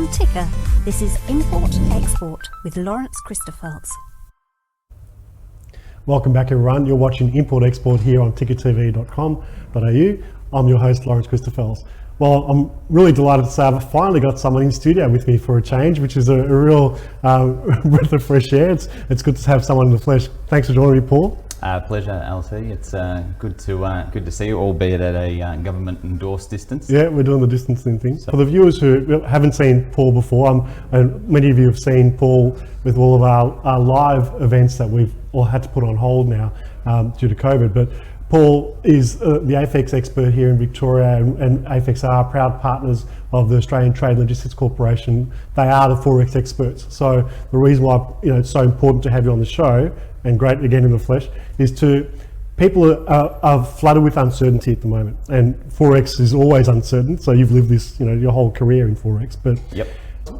On Ticker, this is Import Export with Lawrence Christophels. Welcome back everyone, you're watching Import Export here on tickertv.com.au. I'm your host Lawrence Christophels. Well, I'm really delighted to say I've finally got someone in studio with me for a change, which is a real breath of fresh air. It's good to have someone in the flesh. Thanks for joining me, Paul. Pleasure, LT. It's good to see you, albeit at a government-endorsed distance. Yeah, we're doing the distancing thing. For the viewers who haven't seen Paul before, and many of you have seen Paul with all of our live events that we've all had to put on hold now due to COVID. But Paul is the AFEX expert here in Victoria, and AFEX are proud partners of the Australian Trade Logistics Corporation. They are the Forex experts. So the reason why it's so important to have you on the show, and great again in the flesh, is people are flooded with uncertainty at the moment, and Forex is always uncertain. So you've lived this, your whole career in Forex. But yep.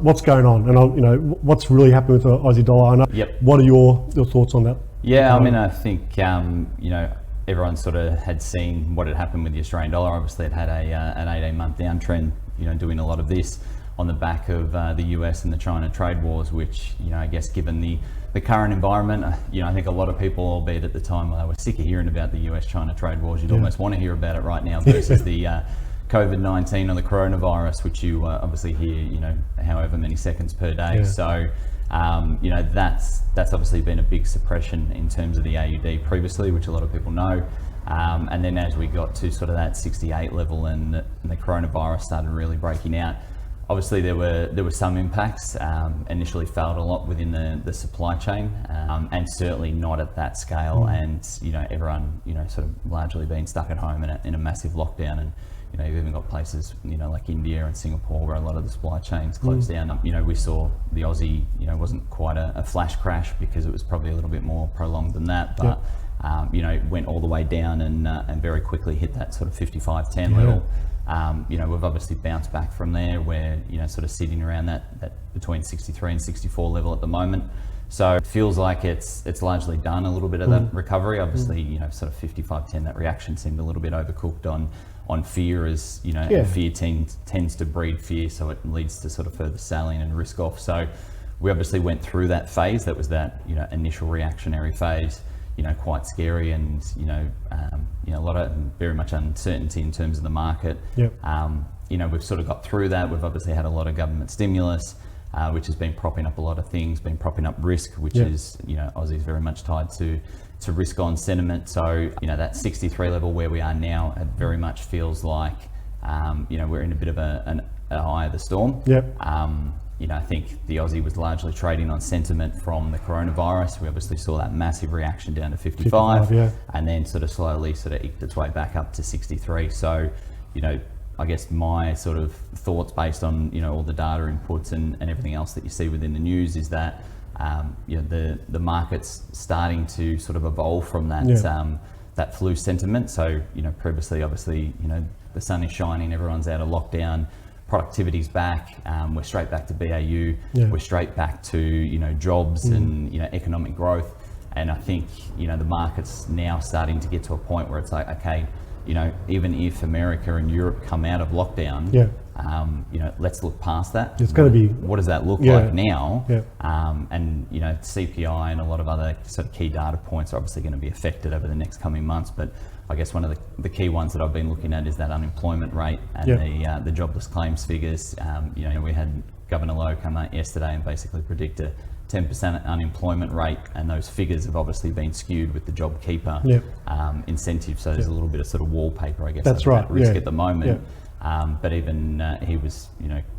What's going on, and what's really happened with the Aussie dollar? I know. Yep. What are your thoughts on that? Yeah, I think everyone sort of had seen what had happened with the Australian dollar. Obviously, it had an 18-month downtrend. Doing a lot of this on the back of the US and the China trade wars, which I guess given the current environment, I think a lot of people, albeit at the time they were sick of hearing about the US-China trade wars, you'd almost want to hear about it right now versus the COVID-19 or the coronavirus, which you obviously hear, however many seconds per day. Yeah. So, that's obviously been a big suppression in terms of the AUD previously, which a lot of people know. And then as we got to sort of that 68 level and the coronavirus started really breaking out, obviously there were some impacts, initially felt a lot within the supply chain, and certainly not at that scale. And everyone sort of largely being stuck at home in a massive lockdown, and you've even got places like India and Singapore where a lot of the supply chains closed down. We saw the Aussie wasn't quite a flash crash because it was probably a little bit more prolonged than that, but it went all the way down and very quickly hit that sort of 55.10 level. We've obviously bounced back from there. We're sort of sitting around that between 63 and 64 level at the moment. So it feels like it's largely done a little bit of that recovery. Obviously, sort of 55.10, that reaction seemed a little bit overcooked on fear, as and fear tends to breed fear, so it leads to sort of further selling and risk off. So we obviously went through that phase. That was that initial reactionary phase. Quite scary, and a lot of very much uncertainty in terms of the market. Yep. We've sort of got through that. We've obviously had a lot of government stimulus, which has been propping up a lot of things, been propping up risk, which is Aussie's very much tied to risk on sentiment. So that 63 level where we are now, it very much feels like we're in a bit of a eye of the storm. Yep. I think the Aussie was largely trading on sentiment from the coronavirus. We obviously saw that massive reaction down to 55 and then sort of slowly eked its way back up to 63. So, I guess my sort of thoughts based on, all the data inputs and everything else that you see within the news is that, the market's starting to sort of evolve from that, that flu sentiment. So, previously, obviously, the sun is shining, everyone's out of lockdown, productivity's back, we're straight back to BAU, we're straight back to jobs and economic growth, and I think the market's now starting to get to a point where it's like, okay, even if America and Europe come out of lockdown, let's look past that. It's going to be, what does that look like now? And CPI and a lot of other sort of key data points are obviously going to be affected over the next coming months, but I guess one of the key ones that I've been looking at is that unemployment rate and the jobless claims figures. We had Governor Lowe come out yesterday and basically predict a 10% unemployment rate, and those figures have obviously been skewed with the JobKeeper incentive. So there's a little bit of sort of wallpaper, I guess, that's right, risk at the moment. But even he was,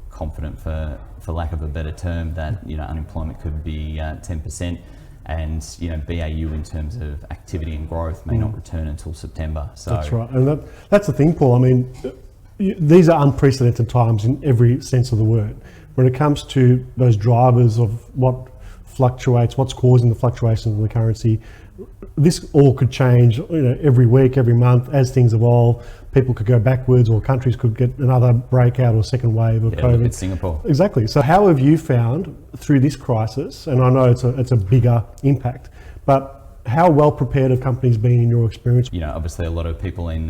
confident, for lack of a better term, that unemployment could be 10%. And BAU in terms of activity and growth may not return until September. So that's right, and that's the thing, Paul. I mean, these are unprecedented times in every sense of the word. When it comes to those drivers of what fluctuates, what's causing the fluctuations in the currency, this all could change every week, every month as things evolve. People could go backwards, or countries could get another breakout or second wave of COVID. Look at Singapore. Exactly. So how have you found through this crisis, and I know it's a bigger impact, but how well prepared have companies been in your experience? You know, obviously a lot of people in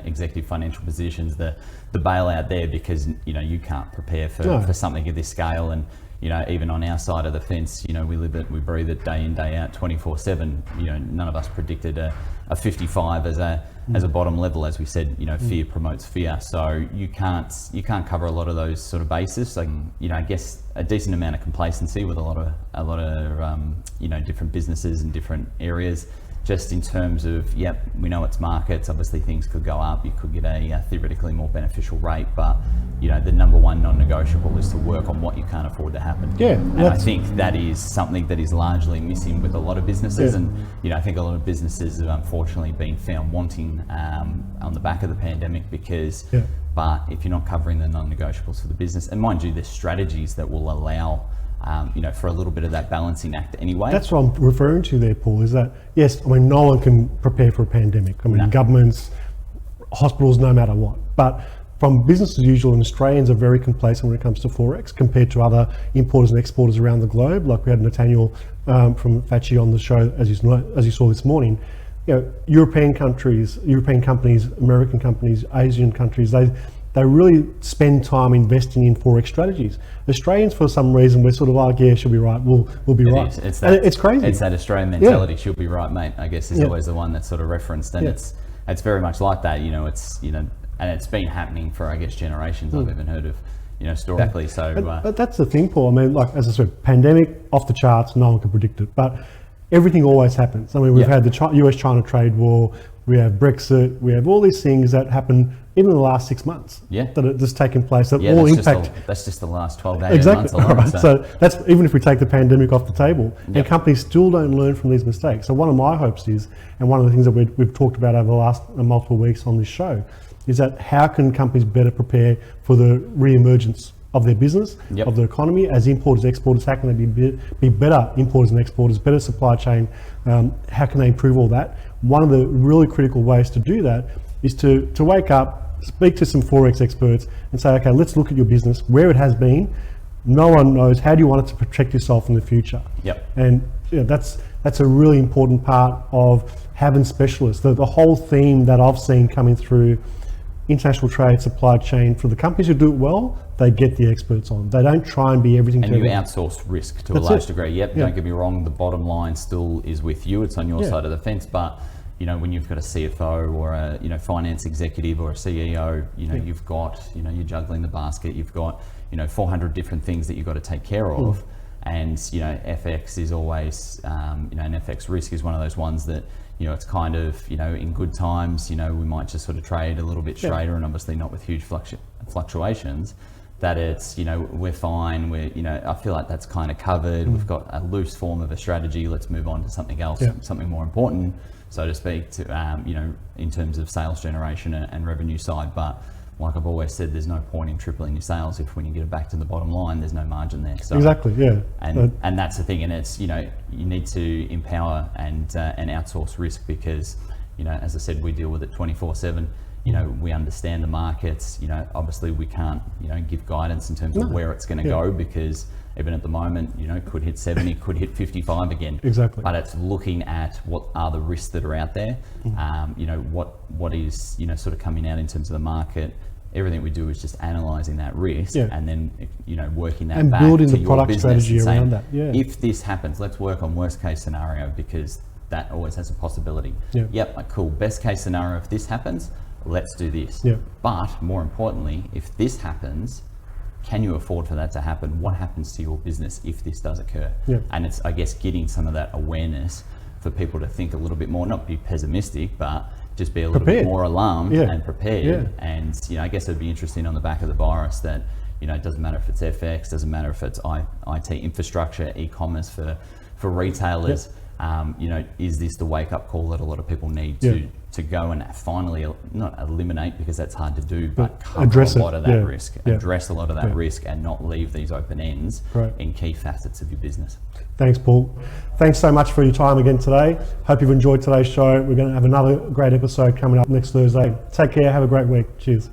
executive financial positions, the bailout there because you can't prepare for something of this scale. And even on our side of the fence, we live it, we breathe it day in, day out, 24/7. None of us predicted a 55 as a bottom level. As we said, fear promotes fear. So you can't cover a lot of those sort of bases. So I guess a decent amount of complacency with a lot of different businesses in different areas. Just in terms of, we know it's markets, obviously things could go up, you could get a theoretically more beneficial rate, but the number one non-negotiable is to work on what you can't afford to happen. And I think that is something that is largely missing with a lot of businesses, and I think a lot of businesses have unfortunately been found wanting on the back of the pandemic because, but if you're not covering the non-negotiables for the business, and mind you, there's strategies that will allow for a little bit of that balancing act anyway. That's what I'm referring to there, Paul, is that, yes, no one can prepare for a pandemic. Governments, hospitals, no matter what. But from business as usual, and Australians are very complacent when it comes to Forex compared to other importers and exporters around the globe. Like we had Nathaniel from Fachi on the show, as you saw this morning. European companies, American companies, Asian countries, they really spend time investing in Forex strategies. Australians, for some reason, we're sort of like, she'll be right, we'll be right. It's crazy. It's that Australian mentality, she'll be right, mate, I guess is always the one that's sort of referenced. And it's very much like that, and it's been happening for, I guess, generations. I've even heard of, stories. Exactly, so. But that's the thing, Paul. Like, as I said, pandemic, off the charts, no one can predict it. But everything always happens. We've had the US-China trade war, we have Brexit, we have all these things that happen even in the last 6 months that are just taking place that all impact. That's just the last 12 to 18 months alone. Right. So that's even if we take the pandemic off the table, and companies still don't learn from these mistakes. So one of my hopes is, and one of the things that we've talked about over the last multiple weeks on this show, is that how can companies better prepare for the re-emergence of their business, of their economy, as importers, exporters, how can they be better importers and exporters, better supply chain, how can they improve all that? One of the really critical ways to do that is to wake up, speak to some Forex experts and say, okay, let's look at your business, where it has been, no one knows, how do you want it to protect yourself in the future? And that's a really important part of having specialists. The whole theme that I've seen coming through international trade, supply chain, for the companies who do it well, they get the experts on. They don't try and be everything to everyone. And you outsource risk to a large degree. Don't get me wrong, the bottom line still is with you, it's on your side of the fence, but when you've got a CFO or a finance executive or a CEO, you've got, you're juggling the basket, you've got 400 different things that you've got to take care of. And FX is always, and FX risk is one of those ones that it's kind of, in good times, we might just sort of trade a little bit straighter, and obviously not with huge fluctuations. That it's, we're fine, I feel like that's kind of covered. We've got a loose form of a strategy. Let's move on to something else, something more important, so to speak, to, in terms of sales generation and revenue side. But like I've always said, there's no point in tripling your sales if when you get it back to the bottom line, there's no margin there. So, and that's the thing, and it's, you need to empower and outsource risk because, as I said, we deal with it 24/7. We understand the markets. Obviously we can't, give guidance in terms of where it's going to go because even at the moment, could hit 70, could hit 55 again. Exactly. But it's looking at what are the risks that are out there. What is, sort of coming out in terms of the market. Everything we do is just analysing that risk and then, working that and back building to the your product business strategy and saying, around that. if this happens, let's work on worst case scenario because that always has a possibility. Cool. Best case scenario, if this happens, let's do this. But more importantly, if this happens, can you afford for that to happen? What happens to your business if this does occur? And it's, I guess, getting some of that awareness for people to think a little bit more, not be pessimistic, but just be a little bit more alarmed and prepared. And, I guess it'd be interesting on the back of the virus that, it doesn't matter if it's FX, doesn't matter if it's IT infrastructure, e-commerce for retailers. Is this the wake-up call that a lot of people need to go and finally not eliminate, because that's hard to do, but address a lot of that risk, address a lot of that risk, and not leave these open ends in key facets of your business. Thanks, Paul. Thanks so much for your time again today. Hope you've enjoyed today's show. We're going to have another great episode coming up next Thursday. Take care. Have a great week. Cheers.